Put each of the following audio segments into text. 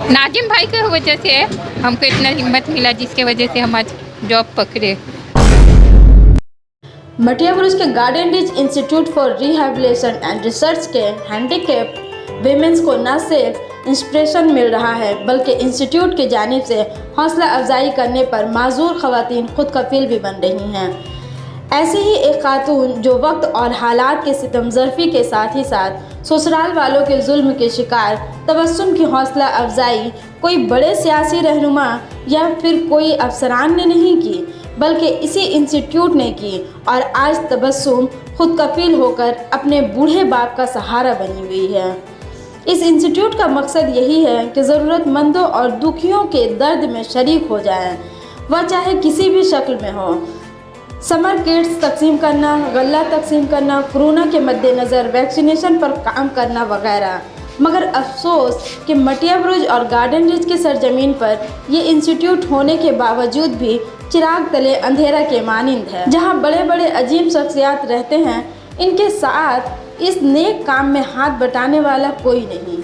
नाजिम भाई की वजह से हमको इतना हिम्मत मिला जिसके वजह से हम आज जॉब पकड़े। मटिया बुरुज के garden rich institute for rehabilitation and research के हैंडीकैप वीमेंस को न सिर्फ इंस्पिरेशन मिल रहा है बल्कि इंस्टीट्यूट की जानिब से हौसला अफजाई करने पर माजूर खवातीन खुद कफील भी बन रही हैं। ऐसी ही एक खातून जो वक्त और हालात के सितमज़रफ़ी के साथ ही साथ ससुराल वालों के जुल्म के शिकार तबस्सुम की हौसला अफजाई कोई बड़े सियासी रहनुमा या फिर कोई अफसरान ने नहीं की बल्कि इसी इंस्टीट्यूट ने की और आज तबस्सुम खुद कफील होकर अपने बूढ़े बाप का सहारा बनी हुई है। इस इंस्टीट्यूट का मकसद यही है कि ज़रूरतमंदों और दुखियों के दर्द में शरीक हो जाएं, वह चाहे किसी भी शक्ल में हो। समर किट्स तकसीम करना, गल्ला तकसीम करना, कोरोना के मद्देनज़र वैक्सीनेशन पर काम करना वगैरह। मगर अफसोस कि मटिया बुरुज और गार्डन रिच की सरजमीन पर ये इंस्टीट्यूट होने के बावजूद भी चिराग तले अंधेरा के मानिंद है। जहां बड़े बड़े अजीम शख्सियात रहते हैं, इनके साथ इस नेक काम में हाथ बटाने वाला कोई नहीं।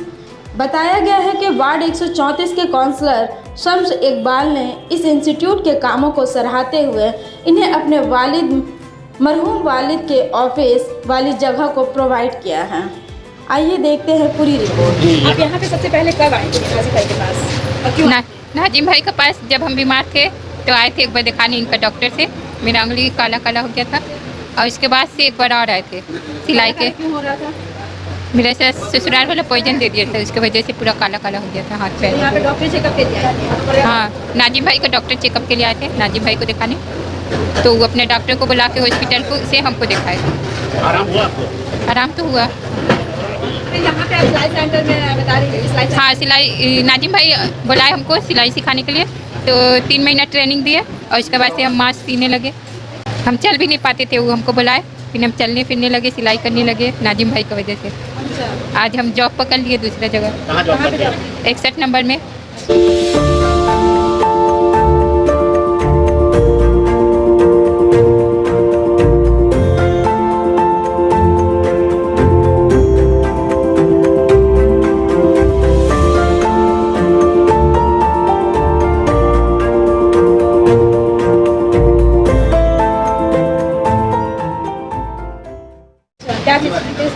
बताया गया है कि वार्ड 134 के काउंसलर शम्स इकबाल ने इस इंस्टीट्यूट के कामों को सराहते हुए इन्हें अपने मरहूम वालिद के ऑफिस वाली जगह को प्रोवाइड किया है। आइए देखते हैं पूरी रिपोर्ट। आप यहाँ पे सबसे पहले कब आए थे नाजिम भाई के पास और क्यों? नाजिम भाई के पास जब हम बीमार थे तो आए थे एक बार दिखाने इनका डॉक्टर से। मेरा उंगली काला काला हो गया था और उसके बाद से एक बार और आए थे सिलाई के। क्यों हो रहा था? मेरे से ससुराल वाला पॉइजन दे दिया था, उसकी वजह से पूरा काला काला हो गया था हाथ पैर। यहाँ पे डॉक्टर चेकअप के लिए आए थे? हाँ, नाजिम भाई को डॉक्टर चेकअप के लिए आए थे, नाजिम भाई को दिखाने। तो वो अपने डॉक्टर को बुला के हॉस्पिटल को से हमको दिखाए। आराम हुआ आपको? आराम तो हुआ। फिर यहाँ पे आप सिलाई सेंटर में बता रही है? हाँ, सिलाई नाजिम भाई बुलाए हमको सिलाई सिखाने के लिए, तो 3 महीना ट्रेनिंग दिए और उसके बाद से हम मास्क सीने लगे। हम चल भी नहीं पाते थे, वो हमको बुलाए, फिर हम चलने फिरने लगे, सिलाई करने लगे नाजिम भाई की वजह से। अच्छा। आज हम जॉब पकड़ लिए दूसरा जगह। कहाँ जॉब करते हैं? 61 नंबर में।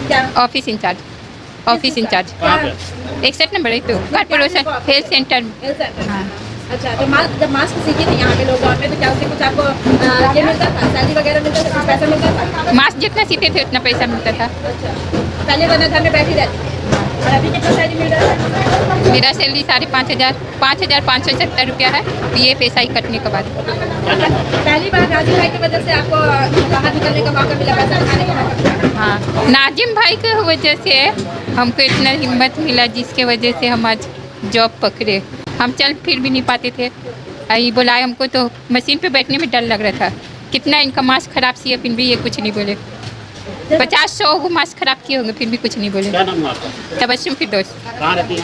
क्या ऑफिस इंचार्ज। ऑफिस इंचार्ज कहाँ पे? 61 नंबर है तो corporation health centre. Health centre? हाँ, अच्छा, तो जब मास्क सीखे थे यहाँ पे लोग में तो क्या उससे कुछ आपको ये मिलता था, सैलरी वगैरह मिलता था, कुछ पैसा मिलता था? मास्क जितना सीते थे उतना पैसा मिलता था। अच्छा, पहले वरना घर में बैठी रहती थी और अभी कितना सैलरी मिल रहा है? मेरा सैलरी 5,570 रुपया है, तो ये पैसा ही कटने के बाद। पहली बार नाजिम भाई की वजह से आपको बाहर निकलने का मौका मिला, पैसा कमाने का मौका मिला? हाँ, नाजिम भाई की वजह से हमको इतना हिम्मत मिला जिसके वजह से हम आज जॉब पकड़े। हम चल फिर भी नहीं पाते थे, ये बुलाए हमको तो मशीन पे बैठने में डर लग रहा था। कितना इनका मास्क खराब किया फिर भी ये कुछ नहीं बोले। 50-100 को मास्क खराब किए होंगे फिर भी कुछ नहीं बोले। क्या नाम है आपका? तबस्सुम फिरदौस। कहाँ रहती है?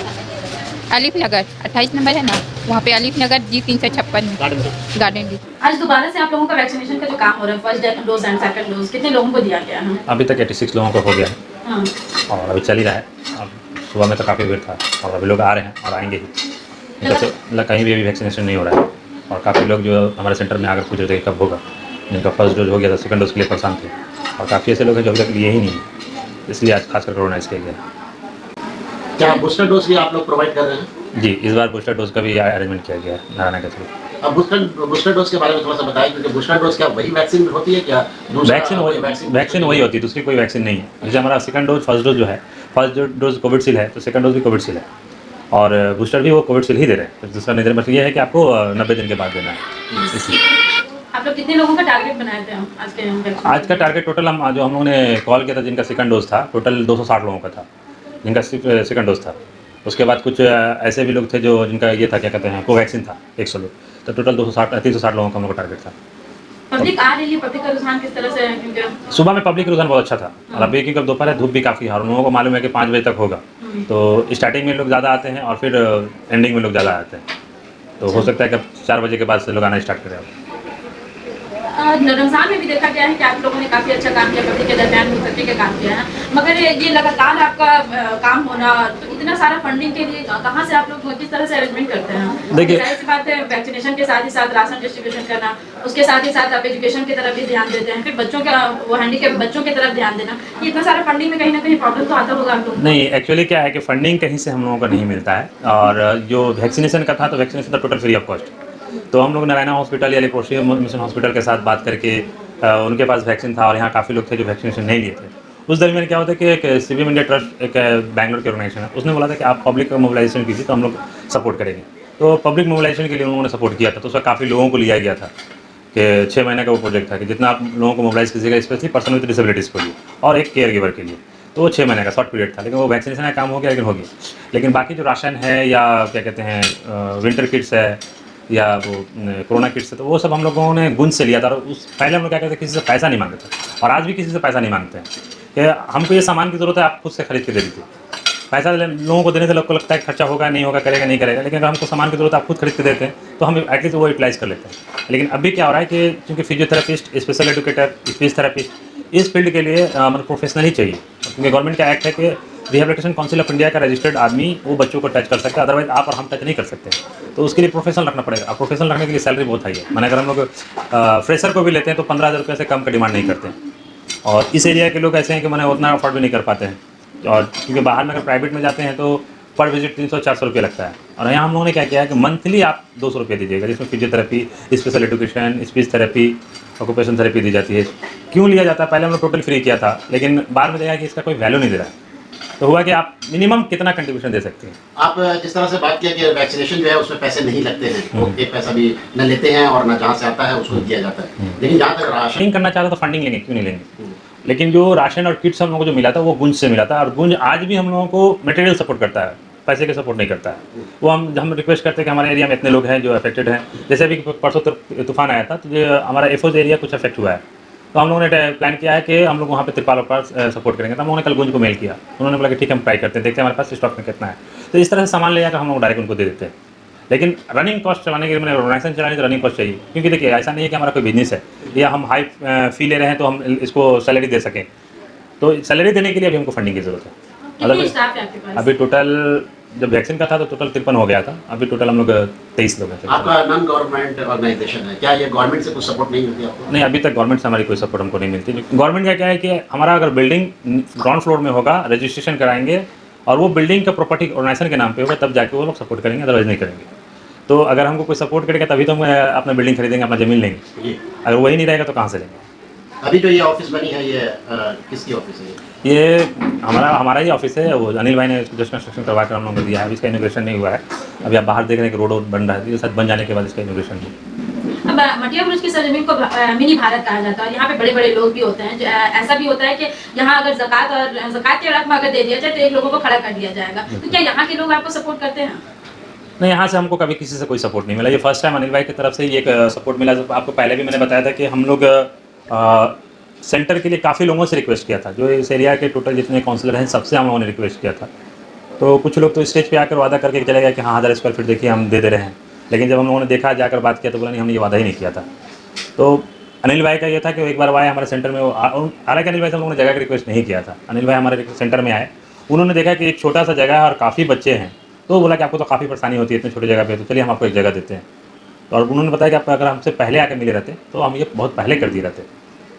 अलीफ नगर 28 नंबर है ना, वहाँ पे अलीफ नगर G356 में गार्डन डी। आज दोबारा से आप लोगों का वैक्सीनेशन का जो काम हो रहा है, first dose and second dose, कितने लोगों को दिया गया है? अभी तक 86 लोगों को हो गया है हाँ। और अभी चल ही रहा है। अब सुबह में तो काफ़ी भीड़ था और अभी लोग आ रहे हैं और आएंगे ही। मतलब कहीं भी अभी वैक्सीनेशन नहीं हो रहा है और काफ़ी लोग जो हमारे सेंटर में आकर पूछ रहे थे कब होगा, जिनका फर्स्ट डोज हो गया था सेकंड डोज के लिए परेशान थे और काफ़ी ऐसे लोग हैं जो अभी तक लिए ही नहीं, इसलिए आज खासकर ऑर्गेनाइज किया गया। क्या बूस्टर डोज भी आप लोग प्रोवाइड कर रहे हैं? जी, इस बार बूस्टर डोज का भी अरेंजमेंट किया गया है नारायण के थ्रू। अब बूस्टर डोज के बारे में थोड़ा सा बताएं, क्योंकि बूस्टर डोज क्या वही वैक्सीन होती है क्या? वैक्सीन वही होती है, दूसरी कोई वैक्सीन नहीं है। जैसे हमारा सेकंड डोज फर्स्ट डोज जो है, फर्स्ट डोज कोविडशील्ड है तो सेकंड डोज भी कोविडशील्ड है और बूस्टर भी वो कोविडशील्ड ही दे रहे हैं। तो दूसरा नहीं दे रहे, मतलब ये है कि आपको 90 दिन के बाद देना है। इसलिए आप लोग कितने लोगों का टारगेट बनाए थे आज के? आज का टारगेट टोटल हम जो हम लोगों ने कॉल किया था जिनका सेकंड डोज था, टोटल 260 लोगों का था जिनका सेकंड डोज था। उसके बाद कुछ ऐसे भी लोग थे जो जिनका ये था क्या कहते हैं कोवैक्सीन था 100 लोग, तो टोटल 360 लोगों का हम लोग का टारगेट था। पब्लिक आ रही है, पब्लिक का रुझान किस तरह से है? क्योंकि सुबह में पब्लिक रुझान बहुत अच्छा था और अभी क्योंकि दोपहर है, धूप भी काफ़ी है और उन लोगों को मालूम है कि 5 बजे तक होगा, तो स्टार्टिंग में लोग ज़्यादा आते हैं और फिर एंडिंग में लोग ज़्यादा आते हैं। तो हो सकता है कि 4 बजे के बाद से लोग आना स्टार्ट करें। रमजान में भी देखा गया है कि आप लोगों ने काफ़ी अच्छा काम किया, बकरीद के दरमियान मुतफ़्फ़ी के काम किया है, मगर ये लगातार आपका काम होना, तो इतना सारा फंडिंग के लिए कहाँ से आप लोग किस तरह से अरेंजमेंट करते हैं? देखिए, जाहिर सी बात है वैक्सीनेशन के साथ ही साथ राशन डिस्ट्रीब्यूशन करना, उसके साथ ही साथ आप एजुकेशन की तरफ भी ध्यान देते हैं, फिर बच्चों का वो हैंडीकैप बच्चों की तरफ ध्यान देना, ये इतना सारा फंडिंग में कहीं ना कहीं प्रॉब्लम तो आता होगा आप लोगों को? नहीं, एक्चुअली क्या है कि फंडिंग कहीं से हम लोगों को नहीं मिलता है, और जो वैक्सीनेशन का था तो वैक्सीनेशन था टोटल फ्री ऑफ कॉस्ट। तो हम लोग नारायणा हॉस्पिटल या लेप्रोसी मिशन हॉस्पिटल के साथ बात करके उनके पास वैक्सीन था और यहाँ काफ़ी लोग थे जो वैक्सीनेशन नहीं लिए थे। उस दरमियान क्या होता है कि एक सीबीएम इंडिया ट्रस्ट, एक बैंगलोर की ऑर्गेनाइजेशन है, उसने बोला था कि आप पब्लिक का मोबिलाइजेशन कीजिए तो हम लोग सपोर्ट करेंगे। तो पब्लिक मोबिलाइजेशन के लिए उन्होंने सपोर्ट किया था, तो उसका काफ़ी लोगों को लिया गया था कि 6 महीने का वो प्रोजेक्ट था कि जितना आप लोगों को मोबिलाइज कीजिएगा, स्पेशली पर्सन विद डिसेबिलिटीज़ के लिए और एक केयर गिवर के लिए। तो वो 6 महीने का शॉर्ट पीरियड था, लेकिन वो वैक्सीनेशन का काम हो गया, लेकिन हो गया। लेकिन बाकी जो राशन है या क्या कहते हैं विंटर किट्स है या वो कोरोना किट्स है, तो वो सब हम लोगों ने गुंज से लिया था। और उस पहले हम लोग क्या कहते हैं, किसी से पैसा नहीं मांगते थे, और आज भी किसी से पैसा नहीं मांगते हैं कि हमको ये सामान की ज़रूरत है, आप खुद से खरीद के दे दीजिए। पैसा लोगों को देने से लोग को लगता है खर्चा होगा, नहीं होगा, करेगा नहीं करेगा, लेकिन अगर हमको सामान की ज़रूरत आप खुद खरीद के देते हैं तो हम एटलीस्ट वो यूटिलाइज़ कर लेते हैं। लेकिन अभी क्या हो रहा है कि क्योंकि physiotherapist, special educator, speech therapist, इस फील्ड के लिए मतलब प्रोफेशनल ही चाहिए, क्योंकि गवर्नमेंट का एक्ट है कि रिहेबिलिटेशन काउंसिल ऑफ इंडिया का रजिस्टर्ड आदमी वो बच्चों को टच कर सकता है, अदरवाइज आप और हम टच नहीं कर सकते। तो उसके लिए प्रोफेशनल रखना पड़ेगा। अब प्रोफेशनल रखने के लिए सैलरी बहुत हाई है, माने अगर हम लोग फ्रेशर को भी लेते हैं तो 15,000 रुपये से कम का डिमांड नहीं करते हैं। और इस एरिया के लोग ऐसे हैं कि मैंने उतना अफोर्ड भी नहीं कर पाते हैं, और क्योंकि बाहर में अगर प्राइवेट में जाते हैं तो पर विजिट 300-400 रुपये लगता है। और यहाँ हम लोगों ने क्या किया है कि मंथली आप 200 रुपये दीजिएगा, जिसमें physiotherapy, special education, speech therapy, occupation therapy दी जाती है। क्यों लिया जाता है? पहले हम लोग टोटल फ्री किया था, लेकिन बाद में देखा कि इसका कोई वैल्यू नहीं दे रहा है। तो हुआ कि आप मिनिमम कितना कंट्रीब्यूशन दे सकते हैं। आप जिस तरह से बात किया कि वैक्सीनेशन जो है उसमें पैसे नहीं लगते हैं, वो एक पैसा भी न लेते हैं और न जहाँ से आता है उसको दिया जाता है। लेकिन जहाँ तक राशन फंडिंग करना चाहता तो फंडिंग लेंगे, क्यों नहीं लेंगे? लेकिन जो राशन और किट्स हम लोगों को जो मिला था वो गुंज से मिला था, और गुंज आज भी हम लोगों को मटेरियल सपोर्ट करता है, पैसे के सपोर्ट नहीं करता है। वो हम रिक्वेस्ट करते हैं कि हमारे एरिया में इतने लोग हैं जो अफेक्टेड हैं। जैसे अभी परसों तूफान आया था, तो जो हमारा एफओज एरिया कुछ अफेक्ट हुआ है, तो हम लोगों ने प्लान किया है कि हम लोग वहाँ पे तिरपाल सपोर्ट करेंगे। तो हम लोगों ने कल गुंज को मेल किया, उन्होंने बोला कि ठीक है हम ट्राई करते हैं, देखते हैं हमारे पास स्टॉक में कितना है। तो इस तरह से सामान ले जाकर हम लोग डायरेक्ट उनको दे देते हैं। लेकिन रनिंग कॉस्ट चलाने के लिए, मैंने ऑर्गेनाइजेशन चलाने तो रनिंग कॉस्ट चाहिए, क्योंकि देखिए ऐसा नहीं है कि हमारा कोई बिजनेस है या हम हाई फी ले रहे हैं तो हम इसको सैलरी दे सकें। तो सैलरी देने के लिए अभी हमको फंडिंग की ज़रूरत है। कितने स्टाफ है आपके पास? अभी टोटल जब वैक्सीन का था तो टोटल 53 हो गया था, अभी टोटल हम लोग 23 लोग हैं। आपका नॉन गवर्नमेंट ऑर्गेनाइजेशन है, क्या ये गवर्नमेंट से कुछ सपोर्ट नहीं मिलती आपको? नहीं, अभी तक गवर्नमेंट से हमारी कोई सपोर्ट हमको नहीं मिलती। गवर्नमेंट का क्या है कि हमारा अगर बिल्डिंग ग्राउंड फ्लोर में होगा, रजिस्ट्रेशन कराएंगे और वो बिल्डिंग का प्रॉपर्टी ऑर्गेनाइजेशन के नाम पे होगा, तब जाके वो लोग सपोर्ट करेंगे, अदरवाइज नहीं करेंगे। तो अगर हमको कोई सपोर्ट करेगा तभी तो हम अपना बिल्डिंग खरीदेंगे, अपना ज़मीन लेंगे। अगर वही नहीं रहेगा तो कहाँ से लेंगे? अभी जो ये ऑफिस बनी है, ये किसकी ऑफिस है? ये हमारा ही ऑफिस है। वो अनिल भाई ने जस्ट कंस्ट्रक्शन करवा कर हम लोगों को दिया है, अभी इसका इनोग्रेशन नहीं हुआ है। अभी आप बाहर देख रहे हैं कि रोड बन रहा है, ये सब बन जाने के बाद इसका इनोग्रेशन होगा। अब मटिया बुरुज की सरजमीन को मिनी भारत कहा जाता है, यहाँ पे बड़े बड़े लोग भी होते हैं। ऐसा भी होता है कि यहाँ अगर ज़कात की रकम अगर दे दिया जाए तो एक लोगों को खड़ा कर दिया जाएगा। तो क्या यहाँ के लोग आपको सपोर्ट करते हैं? नहीं, यहाँ से हमको कभी किसी से कोई सपोर्ट नहीं मिला। ये फर्स्ट टाइम अनिल भाई की तरफ से ये सपोर्ट मिला। आपको पहले भी मैंने बताया था कि हम लोग सेंटर के लिए काफ़ी लोगों से रिक्वेस्ट किया था, जो इस एरिया के टोटल जितने काउंसलर हैं सबसे हम लोगों ने रिक्वेस्ट किया था। तो कुछ लोग तो स्टेज पे आकर वादा करके चले गए कि हाँ 1000 स्क्वायर फीट देखिए हम दे रहे हैं, लेकिन जब हम लोगों ने देखा, जाकर बात किया तो बोला नहीं, हमने ये वादा ही नहीं किया था। तो अनिल भाई का ये था कि एक बार वो आए हमारे सेंटर में, हालांकि अनिल भाई से हम लोगों ने जगह का रिक्वेस्ट नहीं किया था। अनिल भाई हमारे सेंटर में आए, उन्होंने देखा कि एक छोटा सा जगह है और काफ़ी बच्चे हैं, तो बोला कि आपको तो काफ़ी परेशानी होती है इतने छोटे जगह पे, तो चलिए हम आपको एक जगह देते हैं। तो और उन्होंने बताया कि आप अगर हमसे पहले आकर मिले रहते तो हम ये बहुत पहले कर दिए रहते।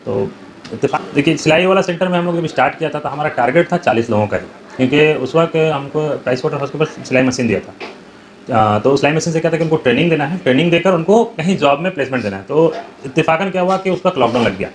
तो इत्तेफाक देखिए, सिलाई वाला सेंटर में हम लोग जब स्टार्ट किया था तो हमारा टारगेट था 40 लोगों का ही, क्योंकि उस वक्त हमको प्राइस वाटर हाउस के ऊपर सिलाई मशीन दिया था। तो सिलाई मशीन से क्या था कि उनको ट्रेनिंग देना है, ट्रेनिंग देकर उनको कहीं जॉब में प्लेसमेंट देना है। तो इत्तेफाकन क्या हुआ कि उस वक्त लॉकडाउन लग गया।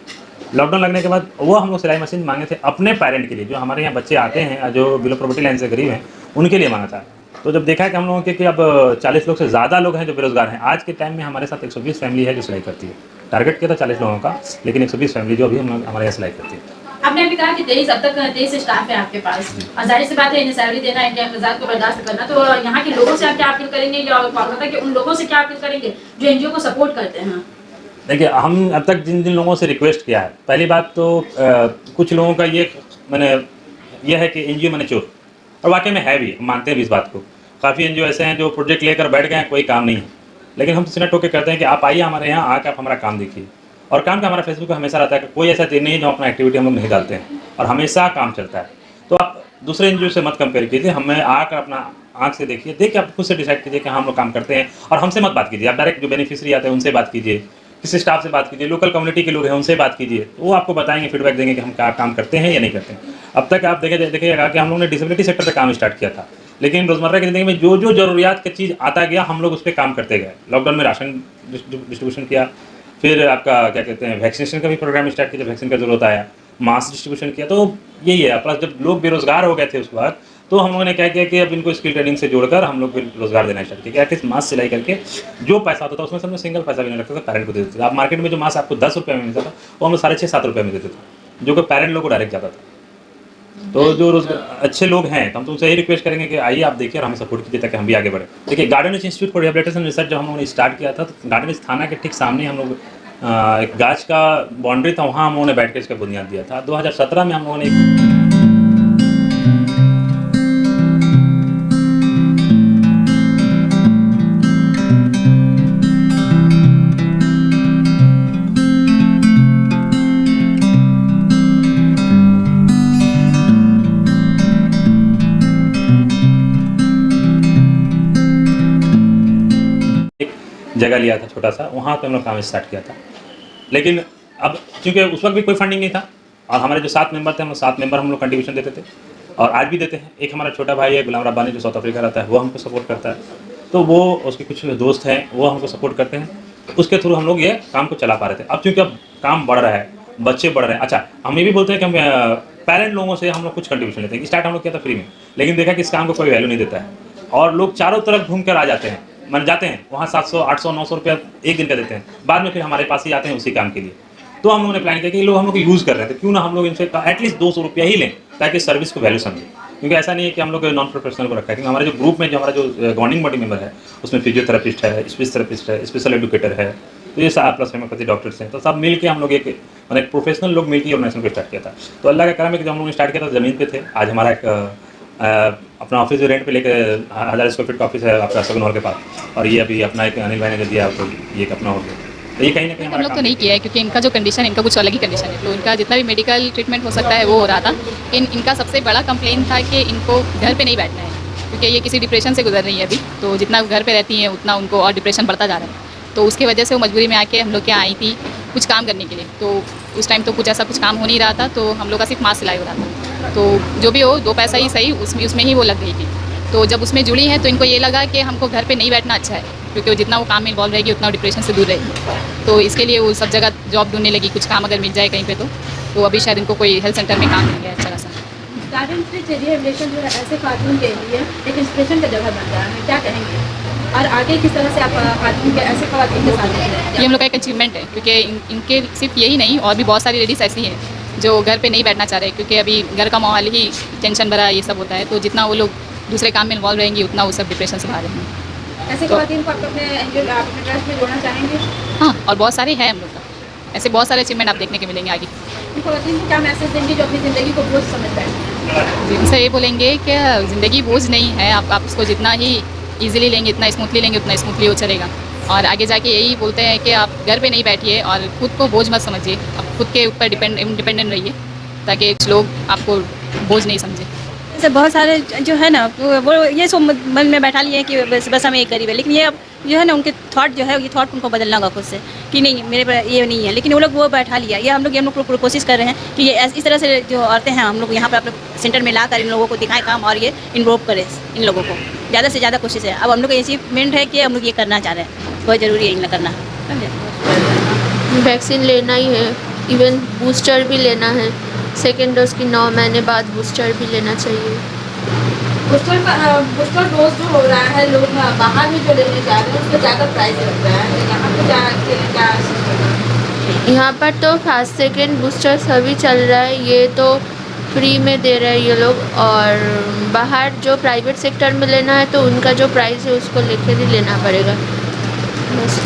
लॉकडाउन लगने के बाद वो हम लोग सिलाई मशीन मांगे थे अपने पेरेंट के लिए, जो हमारे यहाँ बच्चे आते हैं जो बिलो प्रॉपर्टी लाइन से गरीब हैं, उनके लिए मांगा था। तो जब देखा कि हम लोगों के कि अब 40 लोग से ज़्यादा लोग हैं जो बेरोजगार हैं, आज के टाइम में हमारे साथ 120 फैमिली है जो सिलाई करती है। टारगेट किया था 40 लोगों का, लेकिन 120 फैमिली जो अभी हमारे यहाँ सिलाई करती है। आपने अभी कहा कि 23 स्टाफ है आपके पास, और जाहिर सी बात है इन्हें सैलरी देना है, अखराजात को बर्दाश्त करना। तो यहाँ के लोगों से आप क्या अपील करेंगे, या कोलकाता के उन लोगों से क्या अपील करेंगे जो एनजीओ को सपोर्ट करते हैं? देखिए, हम अब तक जिन लोगों से रिक्वेस्ट किया है, पहली बात तो कुछ लोगों का ये है कि एनजीओ मैंने चोर, और वाकई में है भी, हम मानते हैं भी इस बात को। काफ़ी एनजीओ ऐसे हैं जो प्रोजेक्ट लेकर बैठ गए हैं, कोई काम नहीं है, लेकिन हम सीना टोके कहते हैं कि आप आइए हमारे यहाँ, आकर आप हमारा काम देखिए। और काम का हमारा फेसबुक पे हमेशा रहता है कि कोई ऐसा दिन नहीं है जो अपना एक्टिविटी हम लोग नहीं डालते हैं और हमेशा काम चलता है। तो आप दूसरे एनजीओ से मत कंपेयर कीजिए, हमें आकर अपना आँख से देखिए, देख के आप खुद से डिसाइड कीजिए कि हम लोग काम करते हैं। और हमसे मत बात कीजिए, आप डायरेक्ट जो बेनिफिशियरी आते हैं उनसे बात कीजिए, किसी स्टाफ से बात कीजिए, लोकल कम्युनिटी के लोग हैं उनसे बात कीजिए, तो वो आपको बताएंगे, फीडबैक देंगे कि हम क्या काम करते हैं या नहीं करते हैं। अब तक आप देखिएगा कि हम लोगों ने डिसेबिलिटी सेक्टर पर काम स्टार्ट किया था, लेकिन रोज़मर्रा की ज़िंदगी में जो जो ज़रूरियात की चीज़ आता गया हम लोग उस पर काम करते गए। लॉकडाउन में राशन डिस्ट्रीब्यूशन किया, फिर आपका क्या कहते हैं वैक्सीनेशन का भी प्रोग्राम स्टार्ट किया जब वैक्सीन का जरूरत आया, मास्क डिस्ट्रीब्यूशन किया। तो यही है, प्लस जब लोग बेरोजगार हो गए थे उसके बाद तो हम लोगों ने क्या किया कि अब इनको स्किल ट्रेनिंग से जोड़कर हम लोग रोजगार देना स्टार्ट किया। एटलीस्ट मास्क सिलाई करके जो पैसा होता था उसमें से हमने सिंगल पैसा भी नहीं रखता था, पेरेंट को दे देते थे। आप मार्केट में जो मास्क आपको 10 रुपये में मिलता था वो हम 6.5-7 रुपये में देते थे, जो कि पेरेंट लोग को डायरेक्ट जाता था। तो जो अच्छे लोग हैं तो हम तुमसे यही रिक्वेस्ट करेंगे कि आइए आप देखिए और हमें सपोर्ट कीजिए ताकि हम भी आगे बढ़े। देखिए garden rich institute for rehabilitation research जब हम लोगों ने स्टार्ट किया था तो गार्डन रिच थाना के ठीक सामने हम लोग एक गाछ का बाउंड्री था, वहाँ हम लोगों ने बैठ के इसका बुनियाद दिया था। 2017 में हम लोगों ने जगह लिया था छोटा सा, वहाँ पे हम लोग काम स्टार्ट किया था। लेकिन अब चूँकि उस वक्त भी कोई फंडिंग नहीं था और हमारे जो 7 मेंबर थे, हम लोग 7 मेंबर हम लोग कंट्रीब्यूशन देते थे और आज भी देते हैं। एक हमारा छोटा भाई है गुलाम रब्बानी जो साउथ अफ्रीका रहता है, वो हमको सपोर्ट करता है, तो वो उसके कुछ दोस्त हैं वो हमको सपोर्ट करते हैं, उसके थ्रू हम लोग ये काम को चला पा रहे थे। अब चूँकि अब काम बढ़ रहा है, बच्चे बढ़ रहे हैं, अच्छा हम ये भी बोलते हैं कि हम पेरेंट लोगों से हम लोग कुछ कंट्रीब्यूशन लेते हैं। स्टार्ट हम लोग किया था फ्री में, लेकिन देखा कि इस काम को कोई वैल्यू नहीं देता है और लोग चारों तरफ घूम कर आ जाते हैं, मन जाते हैं वहाँ 700, 800, 900 रुपया एक दिन का देते हैं, बाद में फिर हमारे पास ही आते हैं उसी काम के लिए। तो हम लोगों ने प्लान किया कि लोग हम लोग यूज़ कर रहे हैं तो क्यों ना हम लोग इनसे एटलीस्ट 200 रुपया ही लें ताकि सर्विस को वैल्यू समझें। क्योंकि ऐसा नहीं है कि हम लोग नॉन प्रोफेशनल को रखा है, क्योंकि हमारे जो ग्रुप में जो हमारा जो गवर्निंग बॉडी मेंबर है उसमें फिजियोथेरेपिस्ट है, स्पीच थेरेपिस्ट है, स्पेशल एजुकेटर है, तो ये 7 प्लस होम्योपैथी डॉक्टर्स हैं। तो सब मिल के हम लोग एक प्रोफेशनल लोग मिल के ऑर्गेनाइजेशन को स्टार्ट किया था। तो अल्लाह का करम है कि जब हम लोगों ने स्टार्ट किया था ज़मीन पे थे। आज हमारा एक अपना ऑफिस जो रेंट पे लेके 1000 स्क्वायर फीट का ऑफिस है आपका सगुन हॉल के पास, और ये अभी अपना एक अनिल भाई ने दिया आपको ये एक अपना हो गया। तो ये कहीं ना कहीं हम लोग तो नहीं किया है क्योंकि इनका जो कंडीशन है इनका कुछ अलग ही कंडीशन है, तो इनका जितना भी मेडिकल ट्रीटमेंट हो सकता है वो हो रहा था। इनका सबसे बड़ा कंप्लेन था कि इनको घर पे नहीं बैठना है क्योंकि ये किसी डिप्रेशन से गुजर रही है अभी, तो जितना घर पे रहती हैं उतना उनको और डिप्रेशन बढ़ता जा रहा है। तो उसके वजह से वो मजबूरी में आके हम लोग के यहाँ आई थी कुछ काम करने के लिए। तो उस टाइम तो कुछ ऐसा कुछ काम हो नहीं रहा था, तो हम लोग का सिर्फ मास्क सिलाई हो रहा था। तो जो भी हो 2 पैसा ही सही उसमें ही वो लग गई थी। तो जब उसमें जुड़ी हैं तो इनको ये लगा कि हमको घर पे नहीं बैठना अच्छा है क्योंकि जितना वो काम में इन्वॉल्व रहेगी उतना डिप्रेशन से दूर रहेगी। तो इसके लिए वो सब जगह जॉब ढूंढने लगी, कुछ काम अगर मिल जाए कहीं पे तो अभी शायद इनको कोई हेल्थ सेंटर में काम मिल गया अच्छा खासा। गार्डन रिच रिहेबिलिटेशन जो है ऐसे खातून के लिए एक इंस्पिरेशन का जगह बन रहा है, क्या कहेंगे? और आगे किस तरह से आप खातून के ऐसे खातून के साथ ये हम लोग का एक अचीवमेंट है क्योंकि इनके सिर्फ यही नहीं और भी बहुत सारी लेडीज़ ऐसी हैं जो घर पे नहीं बैठना चाह रहे क्योंकि अभी घर का माहौल ही टेंशन भरा ये सब होता है। तो जितना वो लोग दूसरे काम में इन्वॉल्व रहेंगी उतना वो सब डिप्रेशन से बाहर रहेंगे। ऐसे खातून को आप अपने ट्रस्ट में जोड़ना चाहेंगे? हाँ, और बहुत सारे हैं हम लोग का, ऐसे बहुत सारे अचीवमेंट आप देखने के मिलेंगे आगे। इन खातून को क्या मैसेज देंगे जो अपनी ज़िंदगी को बोझ समझ बैठे? उनसे ये बोलेंगे कि ज़िंदगी बोझ नहीं है, आप उसको जितना ही ईजिली लेंगे इतना स्मूथली लेंगे उतना स्मूथली वो चलेगा। और आगे जाके यही बोलते हैं कि आप घर पे नहीं बैठिए और खुद को बोझ मत समझिए, आप खुद के ऊपर इंडिपेंडेंट रहिए ताकि लोग आपको बोझ नहीं समझे। जैसे बहुत सारे जो है ना वो ये सब मन में बैठा लिए कि बस हमें ये करीब है, लेकिन ये अब जो है ना उनके थॉट जो है ये थॉट उनको बदलना होगा खुद से कि नहीं मेरे पर ये नहीं है, लेकिन वो लोग वो बैठा लिया। ये हम लोग कोशिश कर रहे हैं कि ये इस तरह से जो औरतें हैं हम लोग यहाँ पर अपने सेंटर में लाकर इन लोगों को दिखाएं काम और ये इन्वॉल्व करें इन लोगों को। ज़्यादा से ज़्यादा कोशिश है। अब हम लोग का अचीवमेंट है कि हम लोग ये करना चाह रहे हैं, बहुत ज़रूरी है इन्हें करना। समझे? वैक्सीन लेना ही है, इवन बूस्टर भी लेना है। 2nd डोज की 9 महीने बाद बूस्टर भी लेना चाहिए। बूस्टर डोज जो हो रहा है लोग बाहर में जो लेने जा रहे हैं उसका ज़्यादा प्राइस लग रहा है, यहाँ पे क्या यहाँ पर तो 1st 2nd बूस्टर सभी चल रहा है, ये तो फ्री में दे रहे हैं ये लोग। और बाहर जो प्राइवेट सेक्टर में लेना है तो उनका जो प्राइस है उसको लेकर ही लेना पड़ेगा बस।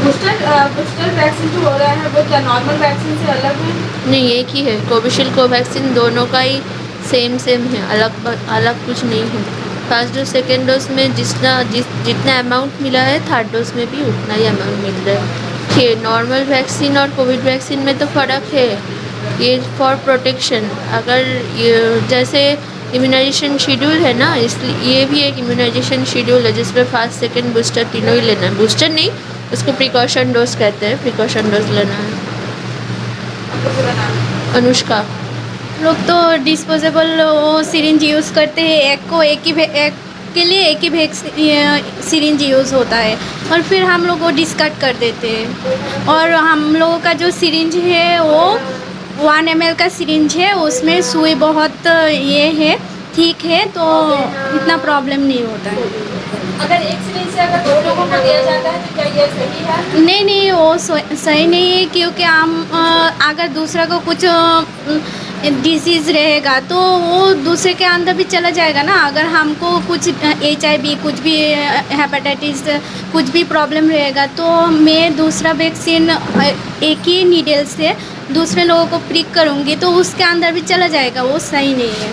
बूस्टर वैक्सीन जो हो रहा है वो क्या नॉर्मल वैक्सीन से अलग है? नहीं, एक ही है। कोविशील्ड कोवैक्सीन दोनों का ही सेम है, अलग कुछ नहीं है। 1st डोज 2nd डोज में जितना अमाउंट मिला है 3rd डोज में भी उतना ही अमाउंट मिल रहा है। देखिए नॉर्मल वैक्सीन और कोविड वैक्सीन में तो फ़र्क है। ये फॉर प्रोटेक्शन, अगर ये जैसे इम्यूनाइजेशन शेड्यूल है ना, इसलिए ये भी एक इम्यूनाइजेशन शेड्यूल है जिसमें फर्स्ट सेकंड बूस्टर तीनों ही लेना है। बूस्टर नहीं, उसको प्रिकॉशन डोज कहते हैं, प्रिकॉशन डोज लेना है। अनुष्का। लोग तो डिस्पोजेबल वो सिरिंज यूज़ करते हैं, एक के लिए एक ही सिरिंज यूज़ होता है और फिर हम लोग वो डिस्कार्ड कर देते हैं। और हम लोगों का जो सिरिंज है वो 1 ml का सिरिंज है, उसमें सुई बहुत ये है, ठीक है, तो इतना प्रॉब्लम नहीं होता है। अगर एक सिरिंज से अगर 2 लोगों को दिया जाता है तो क्या ये सही है? नहीं, वो सही नहीं है, क्योंकि हम अगर दूसरा को कुछ डिसीज़ रहेगा तो वो दूसरे के अंदर भी चला जाएगा ना। अगर हमको कुछ HIV, कुछ भी हेपेटाइटिस, कुछ भी प्रॉब्लम रहेगा तो मैं दूसरा वैक्सीन एक ही नीडल से दूसरे लोगों को प्रिक करूँगी तो उसके अंदर भी चला जाएगा, वो सही नहीं है।